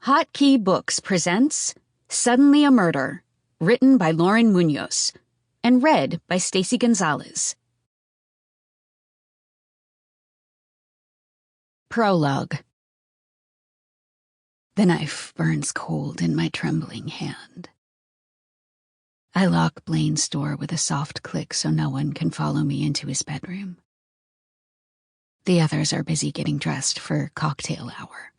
Hotkey Books presents Suddenly a Murder, written by Lauren Muñoz, and read by Stacy Gonzalez. Prologue. The knife burns cold in my trembling hand. I lock Blaine's door with a soft click so no one can follow me into his bedroom. The others are busy getting dressed for cocktail hour.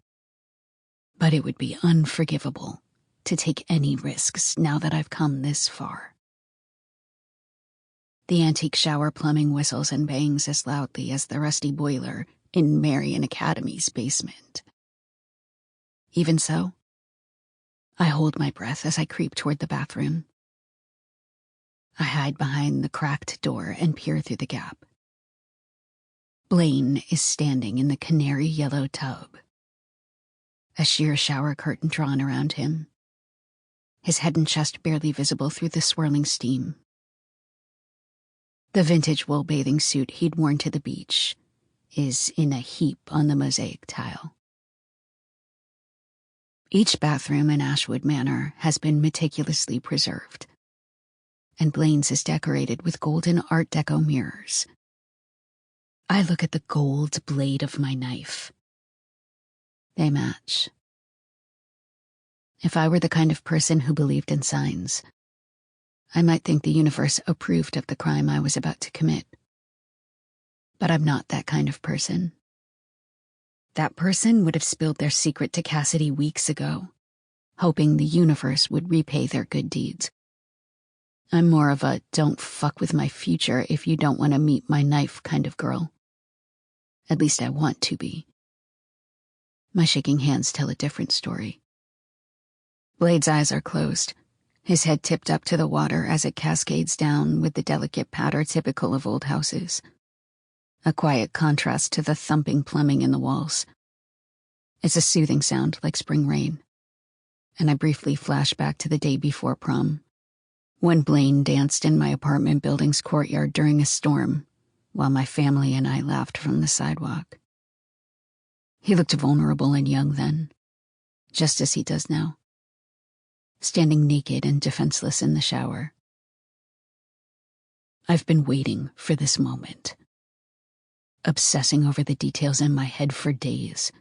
But it would be unforgivable to take any risks now that I've come this far. The antique shower plumbing whistles and bangs as loudly as the rusty boiler in Marion Academy's basement. Even so, I hold my breath as I creep toward the bathroom. I hide behind the cracked door and peer through the gap. Blaine is standing in the canary yellow tub. A sheer shower curtain drawn around him, his head and chest barely visible through the swirling steam. The vintage wool bathing suit he'd worn to the beach is in a heap on the mosaic tile. Each bathroom in Ashwood Manor has been meticulously preserved, and Blaine's is decorated with golden Art Deco mirrors. I look at the gold blade of my knife. They match. If I were the kind of person who believed in signs, I might think the universe approved of the crime I was about to commit. But I'm not that kind of person. That person would have spilled their secret to Kassidy weeks ago, hoping the universe would repay their good deeds. I'm more of a don't fuck with my future if you don't want to meet my knife kind of girl. At least I want to be. My shaking hands tell a different story. Blade's eyes are closed, his head tipped up to the water as it cascades down with the delicate patter typical of old houses. A quiet contrast to the thumping plumbing in the walls. It's a soothing sound like spring rain. And I briefly flash back to the day before prom, when Blaine danced in my apartment building's courtyard during a storm, while my family and I laughed from the sidewalk. He looked vulnerable and young then, just as he does now, standing naked and defenseless in the shower. I've been waiting for this moment, obsessing over the details in my head for days.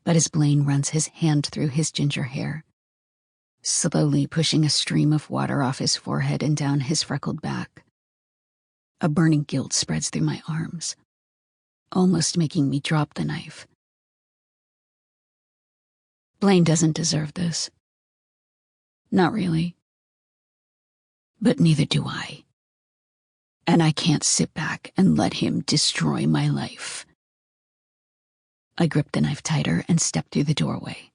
But as Blaine runs his hand through his ginger hair, slowly pushing a stream of water off his forehead and down his freckled back, a burning guilt spreads through my arms, almost making me drop the knife. Blaine doesn't deserve this. Not really. But neither do I. And I can't sit back and let him destroy my life. I grip the knife tighter and step through the doorway.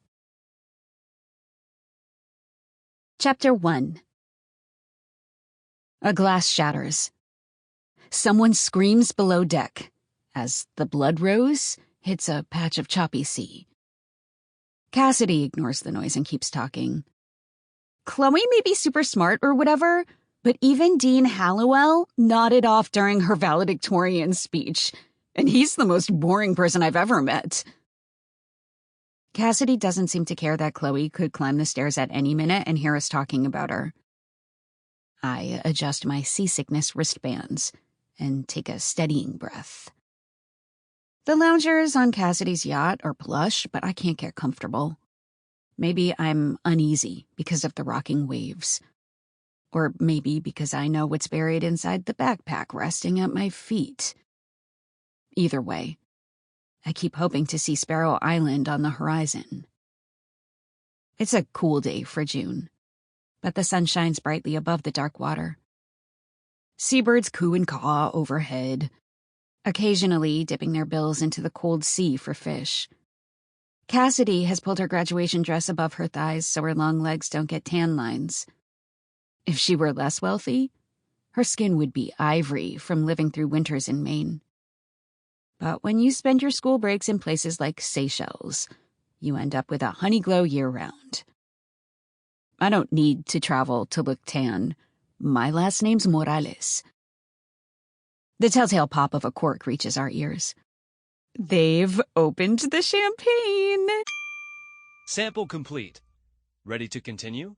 Chapter 1. A glass shatters. Someone screams below deck as the blood rose hits a patch of choppy sea. Kassidy ignores the noise and keeps talking. Chloe may be super smart or whatever, but even Dean Hallowell nodded off during her valedictorian speech, and he's the most boring person I've ever met. Kassidy doesn't seem to care that Chloe could climb the stairs at any minute and hear us talking about her. I adjust my seasickness wristbands and take a steadying breath. The loungers on Kassidy's yacht are plush, but I can't get comfortable. Maybe I'm uneasy because of the rocking waves. Or maybe because I know what's buried inside the backpack resting at my feet. Either way, I keep hoping to see Sparrow Island on the horizon. It's a cool day for June, but the sun shines brightly above the dark water. Seabirds coo and caw overhead, occasionally dipping their bills into the cold sea for fish. Kassidy has pulled her graduation dress above her thighs so her long legs don't get tan lines. If she were less wealthy, her skin would be ivory from living through winters in Maine. But when you spend your school breaks in places like Seychelles, you end up with a honey glow year-round. I don't need to travel to look tan. My last name's Morales. The telltale pop of a cork reaches our ears. They've opened the champagne. Sample complete. Ready to continue?